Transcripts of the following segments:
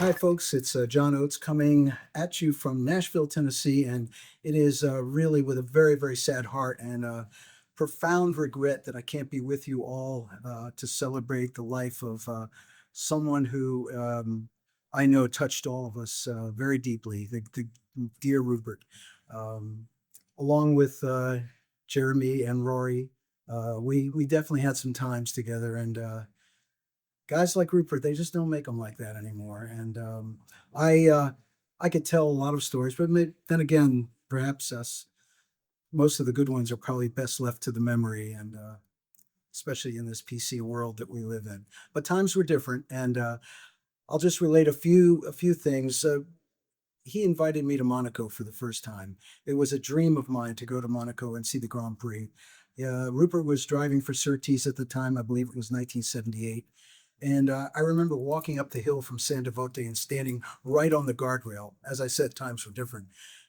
Hi, folks. It's John Oates coming at you from Nashville, Tennessee, and it is really with a very, very sad heart and profound regret that I can't be with you all to celebrate the life of someone who I know touched all of us very deeply, the dear Rupert. Um, Along with Jeremy and Rory, we definitely had some times together, and guys like Rupert, they just don't make them like that anymore. And I uh, I could tell a lot of stories, but then again, perhaps most of the good ones are probably best left to the memory, and especially in this PC world that we live in. But times were different, and I'll just relate a few things. He invited me to Monaco for the first time. It was a dream of mine to go to Monaco and see the Grand Prix. Rupert was driving for Surtees at the time. I believe it was 1978. And I remember walking up the hill from San Devote and standing right on the guardrail. As I said, times were different.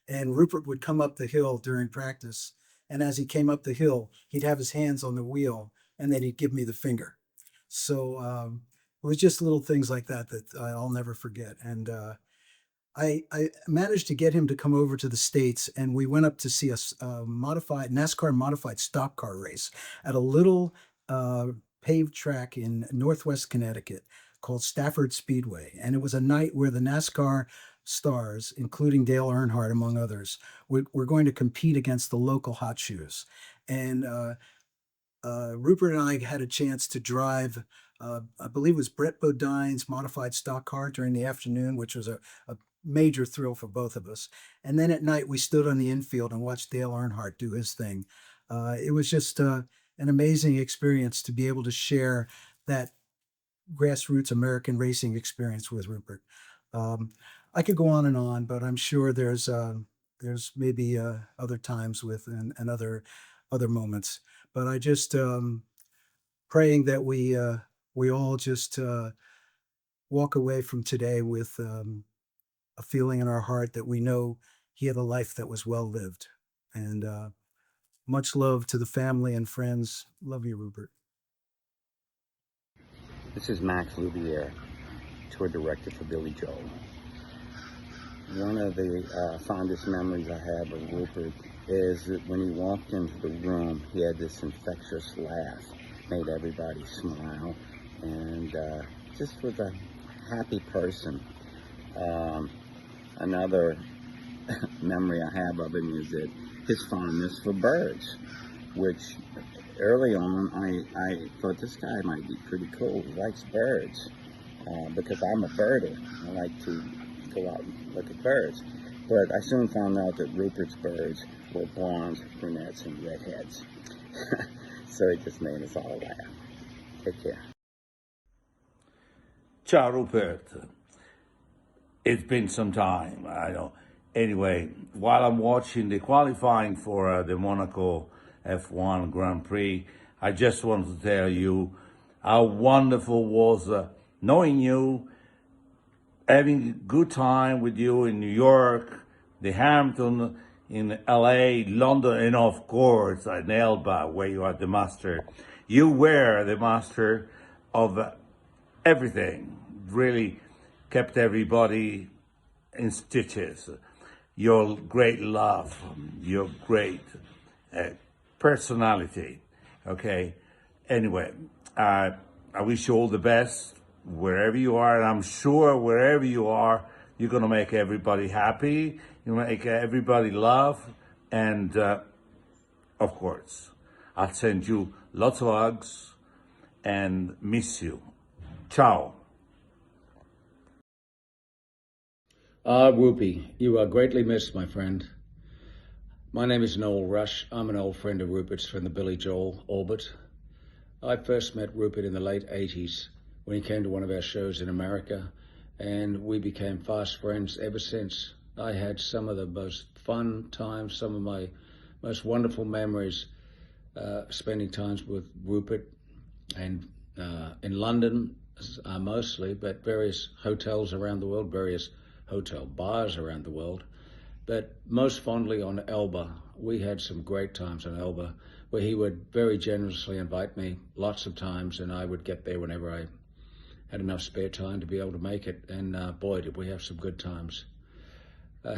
And Rupert would come up the hill during practice. And as he came up the hill, he'd have his hands on the wheel and then he'd give me the finger. So it was just little things like that that I'll never forget. And I managed to get him to come over to the States, and we went up to see a modified NASCAR modified stock car race at a little uh, paved track in Northwest Connecticut called Stafford Speedway. And it was a night where the NASCAR stars, including Dale Earnhardt, among others, were going to compete against the local hot shoes. And Rupert and I had a chance to drive, I believe it was Brett Bodine's modified stock car during the afternoon, which was a major thrill for both of us. And then at night, we stood on the infield and watched Dale Earnhardt do his thing. It was just an amazing experience to be able to share that grassroots American racing experience with Rupert. Um, I could go on, but I'm sure there's maybe other times with and other moments. But I just praying that we all just walk away from today with a feeling in our heart that we know he had a life that was well lived. And much love to the family and friends. Love you, Rupert. This is Max Louviere, tour director for Billy Joel. One of the fondest memories I have of Rupert is that when he walked into the room, he had this infectious laugh, made everybody smile, and just was a happy person. Another memory I have of him is that his fondness for birds, which early on I thought this guy might be pretty cool. He likes birds because I'm a birder. I like to go out and look at birds. But I soon found out that Rupert's birds were blondes, brunettes, and redheads. So it just made us all laugh. Take care. Ciao, Rupert. It's been some time. I know. Anyway, while I'm watching the qualifying for the Monaco F1 Grand Prix, I just wanted to tell you how wonderful was knowing you, having a good time with you in New York, the Hampton, in LA, London, and of course in Elba, where you are the master. You were the master of everything. Really kept everybody in stitches. Your great love, your great uh, personality. Okay. Anyway, I wish you all the best wherever you are, and I'm sure wherever you are, you're gonna make everybody happy. You make everybody laugh, and of course, I'll send you lots of hugs and miss you. Ciao. Rupie, you are greatly missed, my friend. My name is Noel Rush. I'm an old friend of Rupert's from the Billy Joel orbit. I first met Rupert in the late 80s when he came to one of our shows in America, and we became fast friends ever since. I had some of the most fun times, some of my most wonderful memories spending times with Rupert and in London mostly, but various hotels around the world, various hotel bars around the world, but most fondly on Elba. We had some great times on Elba where he would very generously invite me lots of times, and I would get there whenever I had enough spare time to be able to make it, and boy, did we have some good times.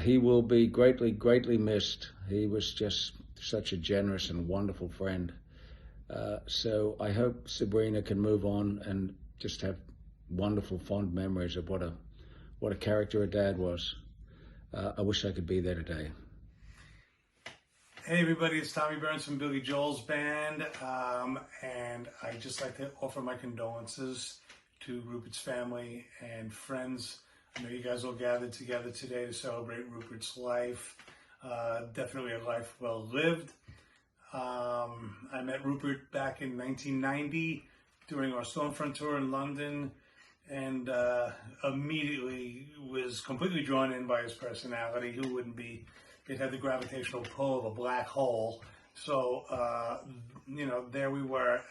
He will be greatly, greatly missed. He was just such a generous and wonderful friend. So I hope Sabrina can move on and just have wonderful, fond memories of what a character a dad was. I wish I could be there today. Hey everybody, it's Tommy Burns from Billy Joel's band, and I'd just like to offer my condolences to Rupert's family and friends. I know you guys all gathered together today to celebrate Rupert's life. Definitely a life well lived. I met Rupert back in 1990 during our Stormfront tour in London, and immediately was completely drawn in by his personality. Who wouldn't be? It had the gravitational pull of a black hole. So, there we were,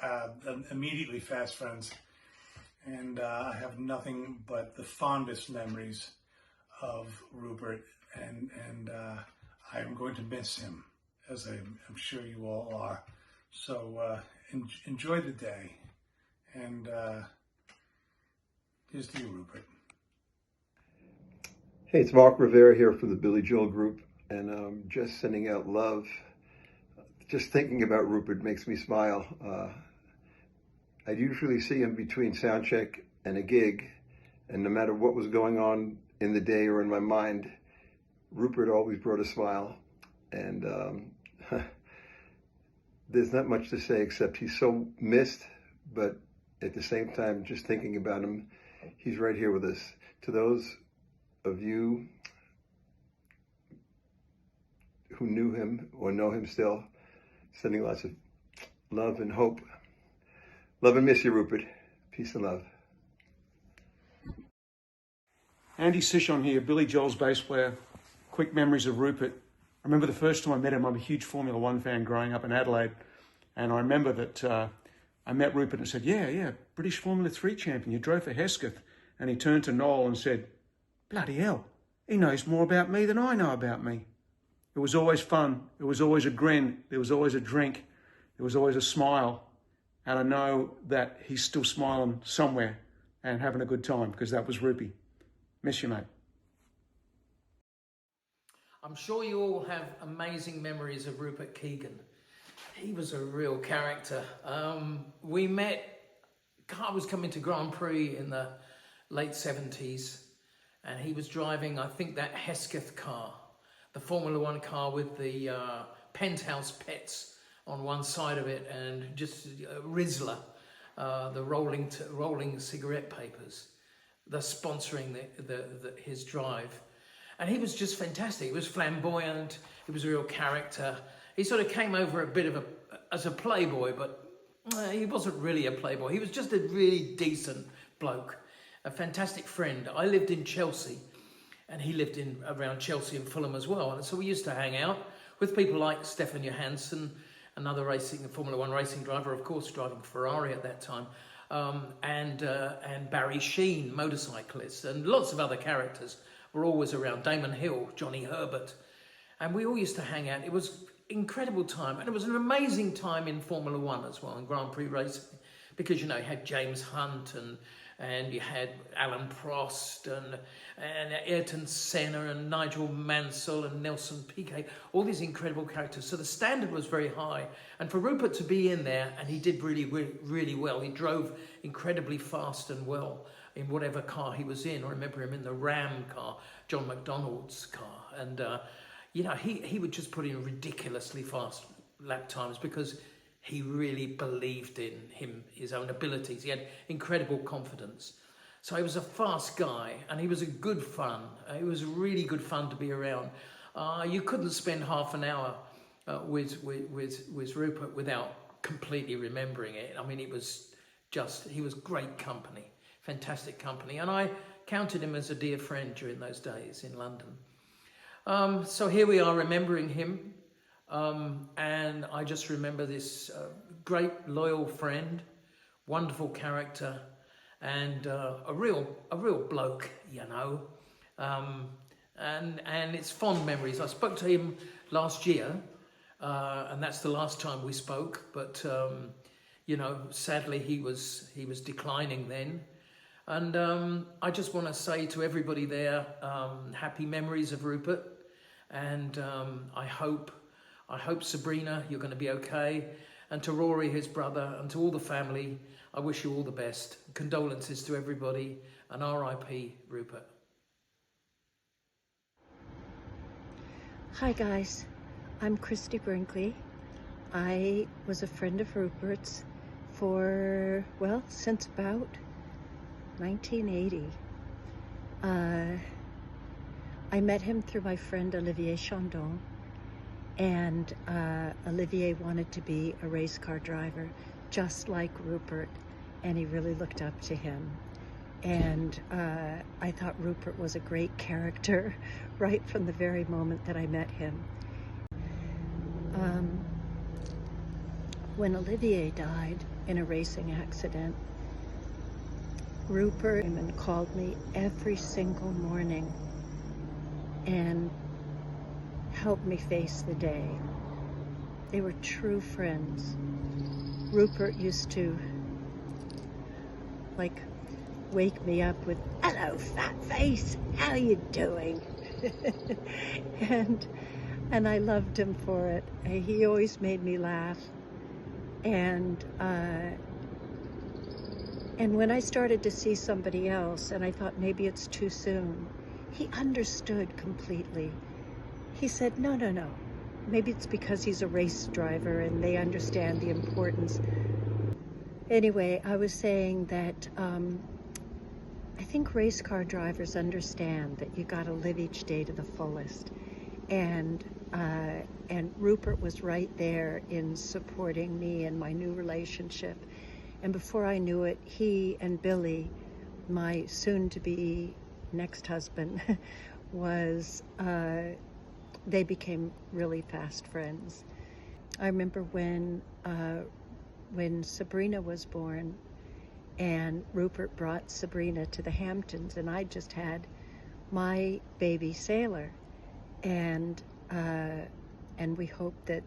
immediately fast friends. And I have nothing but the fondest memories of Rupert, and I'm going to miss him, as I'm sure you all are. So enjoy the day, and here's to you, Rupert. Hey, it's Mark Rivera here from the Billy Joel Group, and I'm just sending out love. Just thinking about Rupert makes me smile. I usually see him between sound check and a gig, and no matter what was going on in the day or in my mind, Rupert always brought a smile. And there's not much to say except he's so missed, but at the same time, just thinking about him, he's right here with us. To those of you who knew him or know him still, sending lots of love and hope. Love and miss you, Rupert. Peace and love. Andy Sishon here, Billy Joel's bass player. Quick memories of Rupert. I remember the first time I met him. I'm a huge Formula One fan growing up in Adelaide. And I remember that I met Rupert and said, yeah, British Formula 3 champion. You drove for Hesketh. And he turned to Noel and said, bloody hell, he knows more about me than I know about me. It was always fun. It was always a grin. There was always a drink. There was always a smile. And I know that he's still smiling somewhere and having a good time, because that was Rupie. Miss you, mate. I'm sure you all have amazing memories of Rupert Keegan. He was a real character. We met, I was coming to Grand Prix in the late 70s, and he was driving, I think, that Hesketh car, the Formula One car with the penthouse pets on one side of it, and just Rizzler, the rolling cigarette papers, thus sponsoring his drive. And he was just fantastic. He was flamboyant. He was a real character. He sort of came over a bit of as a playboy, but he wasn't really a playboy. He was just a really decent bloke, a fantastic friend. I lived in Chelsea, and he lived around Chelsea and Fulham as well. And so we used to hang out with people like Stefan Johansson, another Formula One racing driver, of course, driving Ferrari at that time, and Barry Sheen, motorcyclist, and lots of other characters were always around. Damon Hill, Johnny Herbert, and we all used to hang out. It was incredible time, and it was an amazing time in Formula One as well, in Grand Prix racing, because you had James Hunt and you had Alan Prost and Ayrton Senna and Nigel Mansell and Nelson Piquet, all these incredible characters. So the standard was very high. And for Rupert to be in there, and he did really, really, really well. He drove incredibly fast and well in whatever car he was in. I remember him in the Ram car, John McDonald's car. And, he would just put in ridiculously fast lap times because he really believed in his own abilities. He had incredible confidence. So he was a fast guy, and he was a good fun. It was really good fun to be around. You couldn't spend half an hour with Rupert without completely remembering it. I mean, he was great company, fantastic company. And I counted him as a dear friend during those days in London. So here we are remembering him. And I just remember this great loyal friend, wonderful character, and a real bloke, and it's fond memories. I spoke to him last year, and that's the last time we spoke. But sadly he was declining then. And I just want to say to everybody there, happy memories of Rupert. And I hope Sabrina, you're going to be okay. And to Rory, his brother, and to all the family, I wish you all the best. Condolences to everybody, and R.I.P. Rupert. Hi guys, I'm Christy Brinkley. I was a friend of Rupert's for, well, since about 1980. I met him through my friend Olivier Chandon, and Olivier wanted to be a race car driver just like Rupert, and he really looked up to him. And I thought Rupert was a great character right from the very moment that I met him. When Olivier died in a racing accident, Rupert called me every single morning and helped me face the day. They were true friends. Rupert used to wake me up with, "Hello, fat face, how you doing?" and I loved him for it. He always made me laugh. And when I started to see somebody else, and I thought maybe it's too soon, he understood completely. He said, no. Maybe it's because he's a race driver and they understand the importance. Anyway, I was saying that I think race car drivers understand that you gotta live each day to the fullest. And Rupert was right there in supporting me in my new relationship. And before I knew it, he and Billy, my soon-to-be next husband, they became really fast friends. I remember when Sabrina was born, and Rupert brought Sabrina to the Hamptons, and I just had my baby Sailor. And we hoped that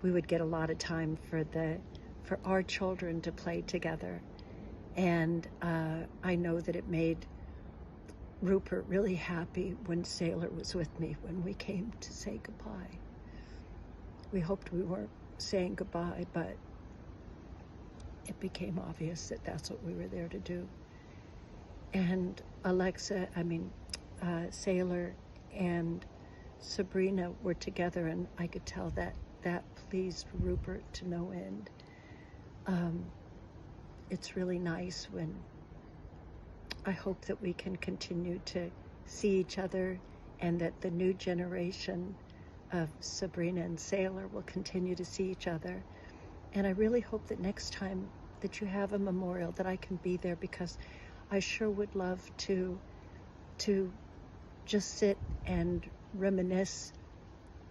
we would get a lot of time for our children to play together. And I know that it made Rupert really happy when Sailor was with me when we came to say goodbye. We hoped we weren't saying goodbye, but it became obvious that that's what we were there to do. And Sailor and Sabrina were together, and I could tell that pleased Rupert to no end. It's really nice when I hope that we can continue to see each other, and that the new generation of Sabrina and Sailor will continue to see each other. And I really hope that next time that you have a memorial that I can be there, because I sure would love to just sit and reminisce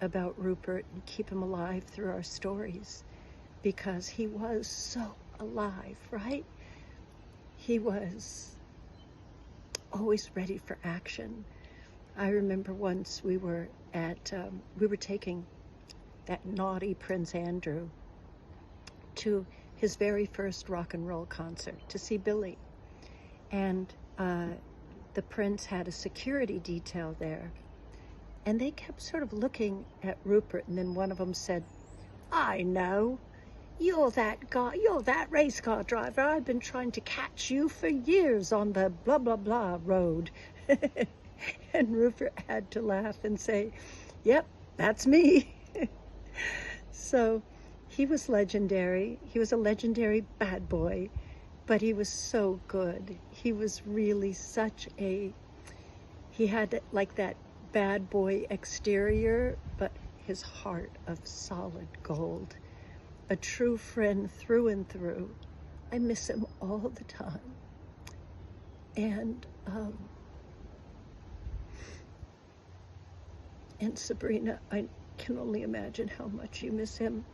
about Rupert and keep him alive through our stories, because he was so alive, right? He was always ready for action. I remember once we were taking that naughty Prince Andrew to his very first rock and roll concert to see Billy. And the Prince had a security detail there. And they kept sort of looking at Rupert, and then one of them said, "I know. You're that guy, you're that race car driver. I've been trying to catch you for years on the blah, blah, blah road." And Rupert had to laugh and say, "Yep, that's me." So he was legendary. He was a legendary bad boy, but he was so good. He was really he had like that bad boy exterior, but his heart of solid gold. A true friend through and through. I miss him all the time. And Sabrina, I can only imagine how much you miss him.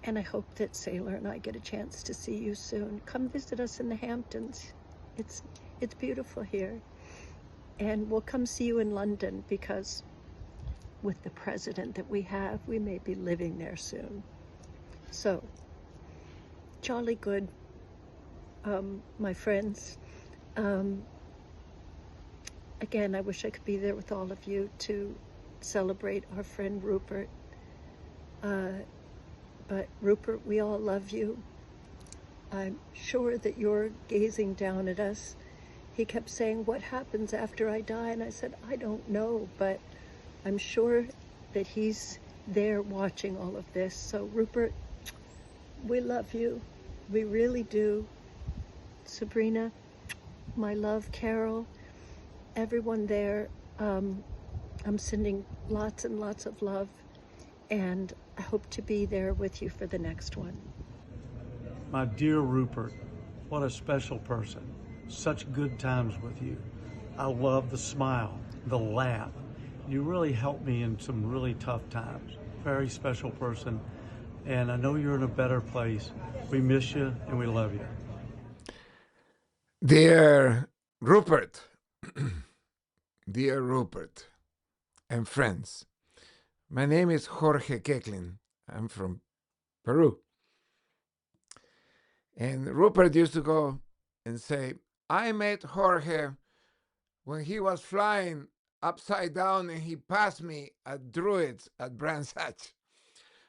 And I hope that Sailor and I get a chance to see you soon. Come visit us in the Hamptons. It's beautiful here. And we'll come see you in London, because with the president that we have, we may be living there soon. So, jolly good. my friends. Um, Again, I wish I could be there with all of you to celebrate our friend Rupert. But Rupert, we all love you. I'm sure that you're gazing down at us. He kept saying, "What happens after I die?" And I said, "I don't know, but I'm sure that he's there watching all of this." So Rupert, we love you. We really do. Sabrina, my love, Carol, everyone there, I'm sending lots and lots of love, and I hope to be there with you for the next one. My dear Rupert, what a special person. Such good times with you. I love the smile, the laugh. You really helped me in some really tough times. Very special person, and I know you're in a better place. We miss you and we love you. Dear Rupert, dear Rupert and friends, my name is Jorge Keklin. I'm from Peru. And Rupert used to go and say, "I met Jorge when he was flying upside down and he passed me at Druids at Brands Hatch."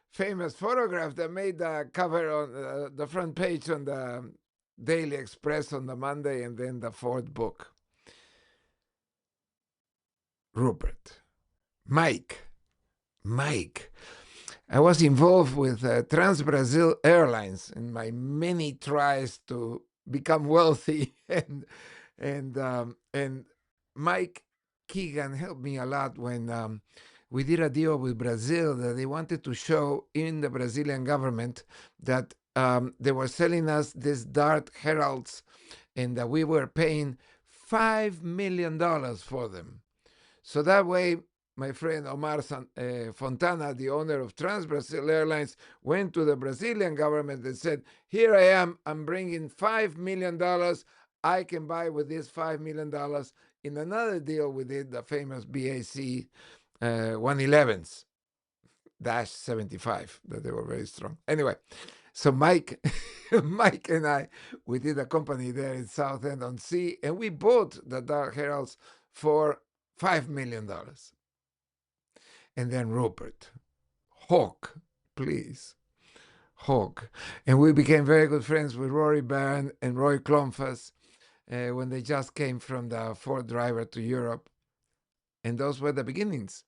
Famous photograph that made the cover on the front page on the Daily Express on the Monday, and then the fourth book. Rupert. Mike. I was involved with Trans Brazil Airlines in my many tries to become wealthy, and Mike Keegan helped me a lot when we did a deal with Brazil that they wanted to show in the Brazilian government that they were selling us these Dart Heralds and that we were paying $5 million for them. So that way, my friend Omar Fontana, the owner of Trans Brazil Airlines, went to the Brazilian government and said, "Here I am, I'm bringing $5 million. I can buy with this $5 million. In another deal we did, the famous BAC 111s, -75, that they were very strong. Anyway, so Mike and I, we did a company there in Southend-on-Sea, and we bought the Dark Heralds for $5 million. And then Rupert, Hawk, please, Hawk. And we became very good friends with Rory Byrne and Roy Klomfas when they just came from the Ford Driver to Europe. And those were the beginnings.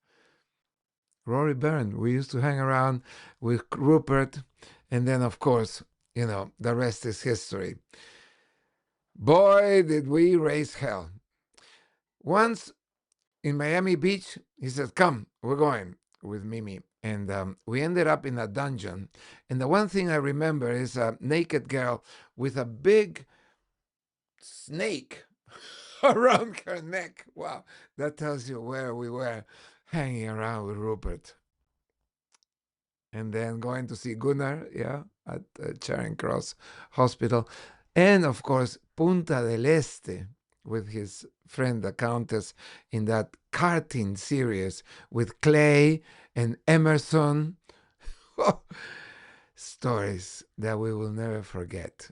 Rory Byrne, we used to hang around with Rupert. And then, of course, the rest is history. Boy, did we raise hell. Once in Miami Beach, he said, "Come, we're going," with Mimi. And we ended up in a dungeon. And the one thing I remember is a naked girl with a big snake around her neck. Wow, that tells you where we were hanging around with Rupert. And then going to see Gunnar, at Charing Cross Hospital. And of course, Punta del Este with his friend, the Countess, in that karting series with Clay and Emerson. Stories that we will never forget.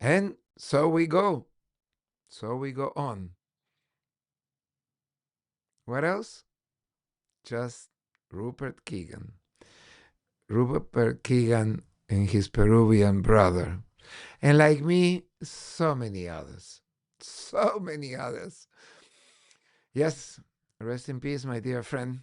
And so we go. So we go on. What else? Just Rupert Keegan. Rupert Keegan and his Peruvian brother. And like me, so many others. So many others. Yes, rest in peace, my dear friend.